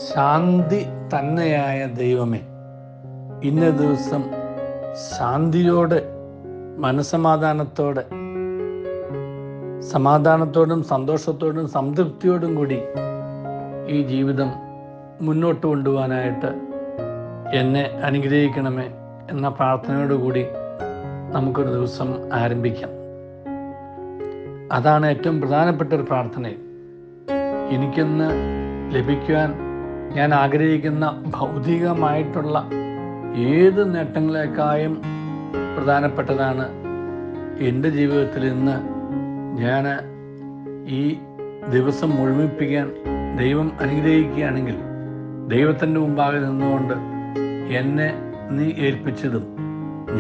ശാന്തി തന്നെയായ ദൈവമേ, ഇന്ന ദിവസം ശാന്തിയോടെ, മനസ്സമാധാനത്തോടെ, സമാധാനത്തോടും സന്തോഷത്തോടും സംതൃപ്തിയോടും കൂടി ഈ ജീവിതം മുന്നോട്ട് കൊണ്ടുപോകാനായിട്ട് എന്നെ അനുഗ്രഹിക്കണമേ എന്ന പ്രാർത്ഥനയോടുകൂടി നമുക്കൊരു ദിവസം ആരംഭിക്കാം. അതാണ് ഏറ്റവും പ്രധാനപ്പെട്ട ഒരു പ്രാർത്ഥന. എനിക്കിന്ന് ലഭിക്കുവാൻ ഞാൻ ആഗ്രഹിക്കുന്ന ഭൗതികമായിട്ടുള്ള ഏത് നേട്ടങ്ങളെക്കാളും പ്രധാനപ്പെട്ടതാണ് എൻ്റെ ജീവിതത്തിൽ ഇന്ന് ഞാൻ ഈ ദിവസം മുഴുമിപ്പിക്കാൻ ദൈവം അനുഗ്രഹിക്കുകയാണെങ്കിൽ, ദൈവത്തിൻ്റെ മുമ്പാകെ നിന്നുകൊണ്ട് എന്നെ നീ ഏൽപ്പിച്ചതും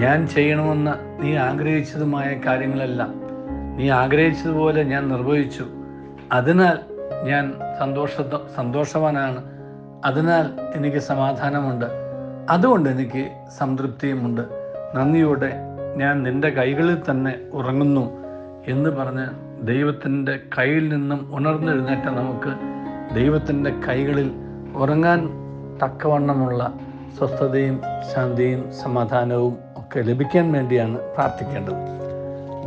ഞാൻ ചെയ്യണമെന്ന് നീ ആഗ്രഹിച്ചതുമായ കാര്യങ്ങളെല്ലാം നീ ആഗ്രഹിച്ചതുപോലെ ഞാൻ നിർവഹിച്ചു. അതിനാൽ ഞാൻ സന്തോഷവാനാണ്. അതിനാൽ എനിക്ക് സമാധാനമുണ്ട്. അതുകൊണ്ട് എനിക്ക് സംതൃപ്തിയുമുണ്ട്. നന്ദിയോടെ ഞാൻ നിൻ്റെ കൈകളിൽ തന്നെ ഉറങ്ങുന്നു എന്ന് പറഞ്ഞ് ദൈവത്തിൻ്റെ കയ്യിൽ നിന്നും ഉണർന്നെഴുന്നേറ്റ നമുക്ക് ദൈവത്തിൻ്റെ കൈകളിൽ ഉറങ്ങാൻ തക്കവണ്ണമുള്ള സ്വസ്ഥതയും ശാന്തിയും സമാധാനവും ഒക്കെ ലഭിക്കാൻ വേണ്ടിയാണ് പ്രാർത്ഥിക്കേണ്ടത്.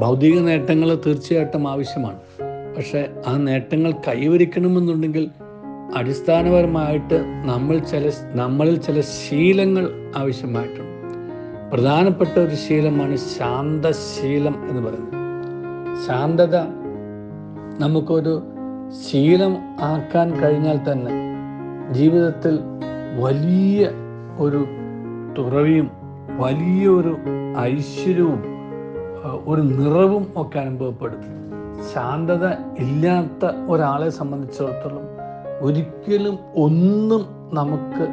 ഭൗതിക നേട്ടങ്ങൾ തീർച്ചയായിട്ടും ആവശ്യമാണ്. പക്ഷേ ആ നേട്ടങ്ങൾ കൈവരിക്കണമെന്നുണ്ടെങ്കിൽ അടിസ്ഥാനപരമായിട്ട് നമ്മളിൽ ചില ശീലങ്ങൾ ആവശ്യമായിട്ടുണ്ട്. പ്രധാനപ്പെട്ട ഒരു ശീലമാണ് ശാന്തശീലം എന്ന് പറയുന്നത്. ശാന്തത നമുക്കൊരു ശീലം ആക്കാൻ കഴിഞ്ഞാൽ തന്നെ ജീവിതത്തിൽ വലിയ ഒരു തുറവിയും വലിയൊരു ഐശ്വര്യവും ഒരു നിറവും ഒക്കെ അനുഭവപ്പെടും. ശാന്തത ഇല്ലാത്ത ഒരാളെ സംബന്ധിച്ചിടത്തോളം ഒരിക്കലും ഒന്നും നമുക്ക്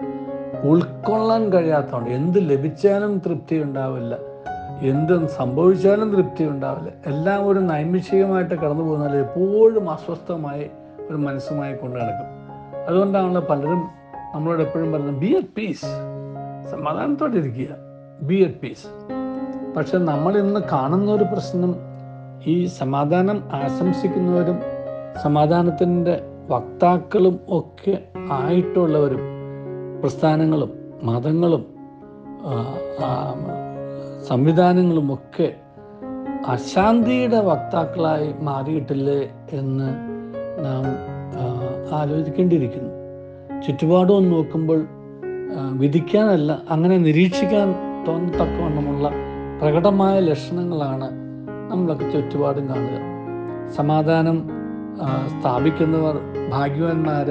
ഉൾക്കൊള്ളാൻ കഴിയാത്തതുകൊണ്ട് എന്ത് ലഭിച്ചാലും തൃപ്തി ഉണ്ടാവില്ല, എന്ത് സംഭവിച്ചാലും തൃപ്തി ഉണ്ടാവില്ല. എല്ലാം ഒരു നൈമിഷികമായിട്ട് കടന്നു പോകുന്നാൽ എപ്പോഴും അസ്വസ്ഥമായി ഒരു മനസ്സുമായി കൊണ്ടു നടക്കും. അതുകൊണ്ടാണല്ലോ പലരും നമ്മളോട് എപ്പോഴും പറയുന്നത് ബി അറ്റ് പീസ്, സമാധാനത്തോടെ ഇരിക്കുക, ബി അറ്റ് പീസ്. പക്ഷെ നമ്മൾ ഇന്ന് കാണുന്ന ഒരു പ്രശ്നം, ഈ സമാധാനം ആശംസിക്കുന്നവരും സമാധാനത്തിൻ്റെ വക്താക്കളും ഒക്കെ ആയിട്ടുള്ളവരും പ്രസ്ഥാനങ്ങളും മതങ്ങളും സംവിധാനങ്ങളും ഒക്കെ അശാന്തിയുടെ വക്താക്കളായി മാറിയിട്ടില്ലേ എന്ന് നാം ആലോചിക്കേണ്ടിയിരിക്കുന്നു. ചുറ്റുപാടും നോക്കുമ്പോൾ വിധിക്കാനല്ല, അങ്ങനെ നിരീക്ഷിക്കാൻ തോന്നത്തക്കവണ്ണമുള്ള പ്രകടമായ ലക്ഷണങ്ങളാണ് നമ്മളൊക്കെ ചുറ്റുപാടും കാണുക. സമാധാനം സ്ഥാപിക്കുന്നവർ ഭാഗ്യവാന്മാർ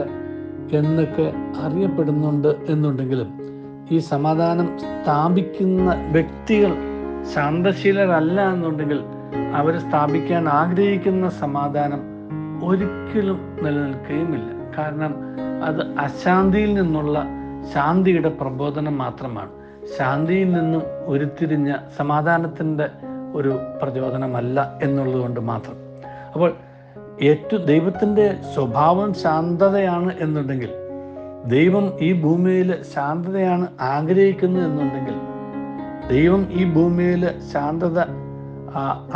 എന്നൊക്കെ അറിയപ്പെടുന്നുണ്ട് എന്നുണ്ടെങ്കിലും ഈ സമാധാനം സ്ഥാപിക്കുന്ന വ്യക്തികൾ ശാന്തശീലരല്ല എന്നുണ്ടെങ്കിൽ അവർ സ്ഥാപിക്കാൻ ആഗ്രഹിക്കുന്ന സമാധാനം ഒരിക്കലും നിലനിൽക്കുകയുമില്ല. കാരണം അത് അശാന്തിയിൽ നിന്നുള്ള ശാന്തിയുടെ പ്രബോധനം മാത്രമാണ്. ശാന്തിയിൽ നിന്നും ഉരുത്തിരിഞ്ഞ സമാധാനത്തിൻ്റെ ഒരു പ്രചോദനമല്ല എന്നുള്ളത് കൊണ്ട് മാത്രം. അപ്പോൾ ദൈവത്തിൻ്റെ സ്വഭാവം ശാന്തതയാണ് എന്നുണ്ടെങ്കിൽ, ദൈവം ഈ ഭൂമിയിൽ ശാന്തതയാണ് ആഗ്രഹിക്കുന്നത് എന്നുണ്ടെങ്കിൽ, ദൈവം ഈ ഭൂമിയിൽ ശാന്തത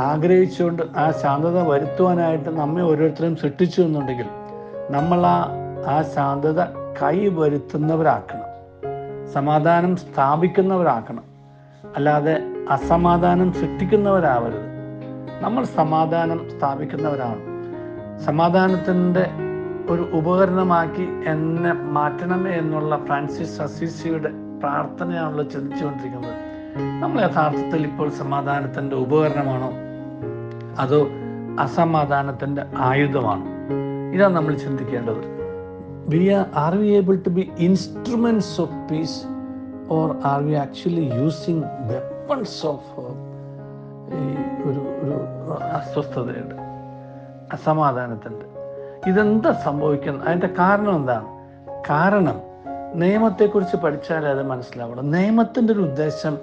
ആഗ്രഹിച്ചുകൊണ്ട് ആ ശാന്തത വരുത്തുവാനായിട്ട് നമ്മെ ഓരോരുത്തരും സൃഷ്ടിച്ചു എന്നുണ്ടെങ്കിൽ നമ്മൾ ആ ശാന്തത കൈവരുത്തുന്നവരാക്കണം, സമാധാനം സ്ഥാപിക്കുന്നവരാക്കണം. അല്ലാതെ അസമാധാനം സൃഷ്ടിക്കുന്നവരാവരുത്. നമ്മൾ സമാധാനം സ്ഥാപിക്കുന്നവരാണ്. സമാധാനത്തിൻ്റെ ഒരു ഉപകരണമാക്കി എന്നെ മാറ്റണമേ എന്നുള്ള ഫ്രാൻസിസ് അസീസിയുടെ പ്രാർത്ഥനയാണല്ലോ ചിന്തിച്ചുകൊണ്ടിരിക്കുന്നത്. നമ്മൾ യഥാർത്ഥത്തിൽ ഇപ്പോൾ സമാധാനത്തിൻ്റെ ഉപകരണമാണോ അതോ അസമാധാനത്തിൻ്റെ ആയുധമാണോ? ഇതാണ് നമ്മൾ ചിന്തിക്കേണ്ടത്. Are we able to be instruments of peace, or are we actually using weapons of ഒരു അസ്വസ്ഥതയുടെ, അസമാധാനത്തിൻ്റെ? ഇതെന്താ സംഭവിക്കുന്നത്? അതിൻ്റെ കാരണം എന്താണ്? കാരണം നിയമത്തെക്കുറിച്ച് പഠിച്ചാലേ അത് മനസ്സിലാവണം. നിയമത്തിൻ്റെ ഒരു ഉദ്ദേശം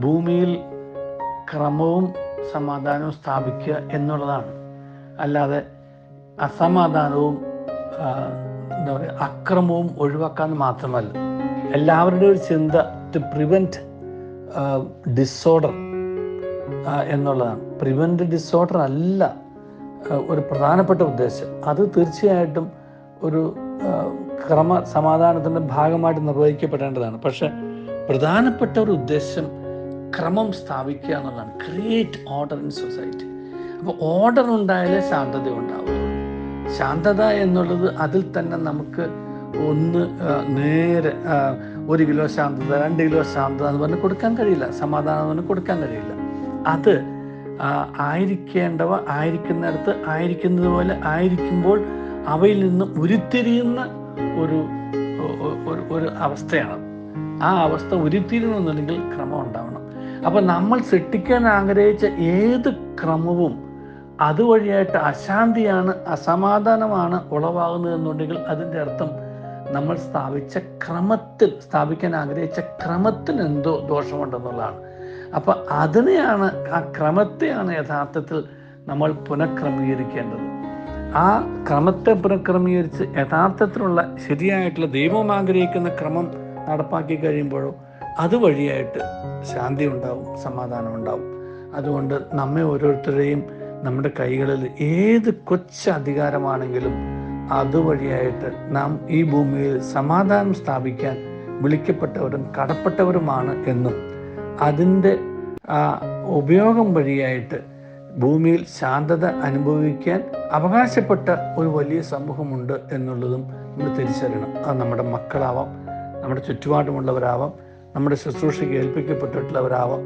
ഭൂമിയിൽ ക്രമവും സമാധാനവും സ്ഥാപിക്കുക എന്നുള്ളതാണ്. അല്ലാതെ അസമാധാനവും എന്താ പറയുക, അക്രമവും ഒഴിവാക്കാൻ മാത്രമല്ല. എല്ലാവരുടെയും ഒരു ചിന്ത ടു പ്രിവെൻറ്റ് ഡിസോർഡർ എന്നുള്ളതാണ്. പ്രിവെൻറ്റ് ഡിസോർഡർ അല്ല ഒരു പ്രധാനപ്പെട്ട ഉദ്ദേശം. അത് തീർച്ചയായിട്ടും ഒരു സമാധാനത്തിൻ്റെ ഭാഗമായിട്ട് നിർവഹിക്കപ്പെടേണ്ടതാണ്. പക്ഷെ പ്രധാനപ്പെട്ട ഒരു ഉദ്ദേശം ക്രമം സ്ഥാപിക്കുക എന്നുള്ളതാണ്. Create order in society. അപ്പോൾ ഓർഡർ ഉണ്ടായാലേ ശാന്തത ഉണ്ടാവുള്ളൂ. ശാന്തത എന്നുള്ളത് അതിൽ തന്നെ നമുക്ക് നേരെ 1 കിലോ ശാന്തത, 2 കിലോ ശാന്തത എന്ന് പറഞ്ഞ് കൊടുക്കാൻ കഴിയില്ല. സമാധാനം എന്ന് പറഞ്ഞ് കൊടുക്കാൻ കഴിയില്ല. അത് ആയിരിക്കേണ്ടവ ആയിരിക്കുന്നിടത്ത് ആയിരിക്കുന്നത് പോലെ ആയിരിക്കുമ്പോൾ അവയിൽ നിന്ന് ഉരുത്തിരിയുന്ന ഒരു അവസ്ഥയാണ്. ആ അവസ്ഥ ഉരുത്തിരിയണമെന്നുണ്ടെങ്കിൽ ക്രമം ഉണ്ടാവണം. അപ്പം നമ്മൾ സൃഷ്ടിക്കാൻ ആഗ്രഹിച്ച ഏത് ക്രമവും അതുവഴിയായിട്ട് അശാന്തിയാണ്, അസമാധാനമാണ് ഉളവാകുന്നതെന്നുണ്ടെങ്കിൽ അതിൻ്റെ അർത്ഥം നമ്മൾ സ്ഥാപിക്കാൻ ആഗ്രഹിച്ച ക്രമത്തിന് എന്തോ ദോഷമുണ്ടെന്നുള്ളതാണ്. അപ്പം ആ ക്രമത്തെയാണ് യഥാർത്ഥത്തിൽ നമ്മൾ പുനഃക്രമീകരിക്കേണ്ടത്. ആ ക്രമത്തെ പുനഃക്രമീകരിച്ച് യഥാർത്ഥത്തിലുള്ള ശരിയായിട്ടുള്ള ദൈവം ആഗ്രഹിക്കുന്ന ക്രമം നടപ്പാക്കി കഴിയുമ്പോഴോ അതുവഴിയായിട്ട് ശാന്തി ഉണ്ടാവും, സമാധാനം ഉണ്ടാവും. അതുകൊണ്ട് നമ്മെ ഓരോരുത്തരെയും നമ്മുടെ കൈകളിൽ ഏത് അധികാരമാണെങ്കിലും അതുവഴിയായിട്ട് നാം ഈ ഭൂമിയിൽ സമാധാനം സ്ഥാപിക്കാൻ വിളിക്കപ്പെട്ടവരും കടപ്പെട്ടവരുമാണ് എന്നും അതിൻ്റെ ഉപയോഗം വഴിയായിട്ട് ഭൂമിയിൽ ശാന്തത അനുഭവിക്കാൻ അവകാശപ്പെട്ട ഒരു വലിയ സമൂഹമുണ്ട് എന്നുള്ളതും നമ്മൾ തിരിച്ചറിയണം. അത് നമ്മുടെ മക്കളാവാം, നമ്മുടെ ചുറ്റുപാടുമുള്ളവരാവാം, നമ്മുടെ ശുശ്രൂഷയ്ക്ക് ഏൽപ്പിക്കപ്പെട്ടിട്ടുള്ളവരാവാം,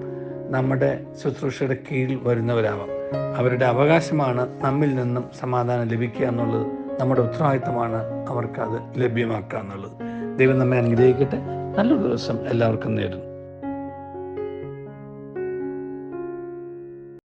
നമ്മുടെ ശുശ്രൂഷയുടെ കീഴിൽ വരുന്നവരാവാം. അവരുടെ അവകാശമാണ് നമ്മിൽ നിന്നും സമാധാനം ലഭിക്കുക എന്നുള്ളത്. നമ്മുടെ ഉത്തരവാദിത്തമാണ് അവർക്കത് ലഭ്യമാക്കുക എന്നുള്ളത്. ദൈവം നമ്മെ അനുഗ്രഹിക്കട്ടെ. നല്ലൊരു ദിവസം എല്ലാവർക്കും നേരുന്നു.